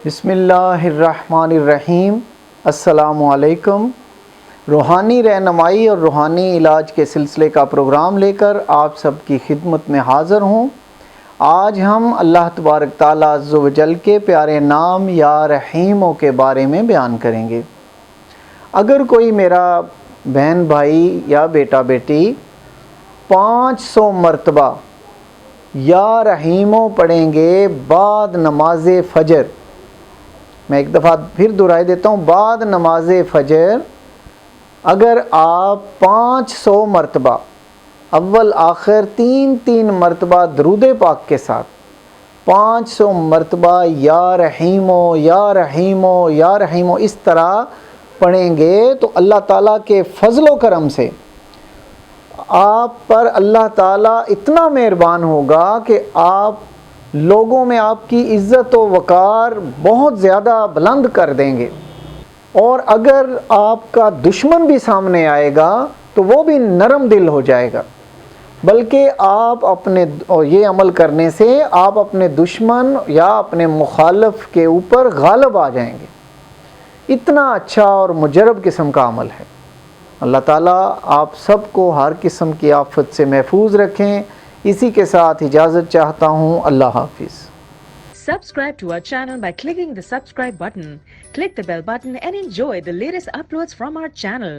بسم اللہ الرحمن الرحیم۔ السلام علیکم۔ روحانی رہنمائی اور روحانی علاج کے سلسلے کا پروگرام لے کر آپ سب کی خدمت میں حاضر ہوں۔ آج ہم اللہ تبارک تعالیٰ عز و جل کے پیارے نام یا رحیموں کے بارے میں بیان کریں گے۔ اگر کوئی میرا بہن بھائی یا بیٹا بیٹی 500 مرتبہ یا رحیموں پڑھیں گے بعد نماز فجر، میں ایک دفعہ پھر دہرائی دیتا ہوں، بعد نماز فجر اگر آپ 500 مرتبہ اول آخر تین مرتبہ درود پاک کے ساتھ 500 مرتبہ یا رحیمو یا رحیمو یا رحیمو اس طرح پڑھیں گے تو اللہ تعالیٰ کے فضل و کرم سے آپ پر اللہ تعالیٰ اتنا مہربان ہوگا کہ آپ لوگوں میں آپ کی عزت و وقار بہت زیادہ بلند کر دیں گے، اور اگر آپ کا دشمن بھی سامنے آئے گا تو وہ بھی نرم دل ہو جائے گا، بلکہ آپ یہ عمل کرنے سے آپ اپنے دشمن یا اپنے مخالف کے اوپر غالب آ جائیں گے۔ اتنا اچھا اور مجرب قسم کا عمل ہے۔ اللہ تعالیٰ آپ سب کو ہر قسم کی آفت سے محفوظ رکھیں۔ اسی کے ساتھ اجازت چاہتا ہوں۔ اللہ حافظ۔ Subscribe to our channel by clicking the subscribe button. Click the bell button and enjoy the latest uploads from our channel.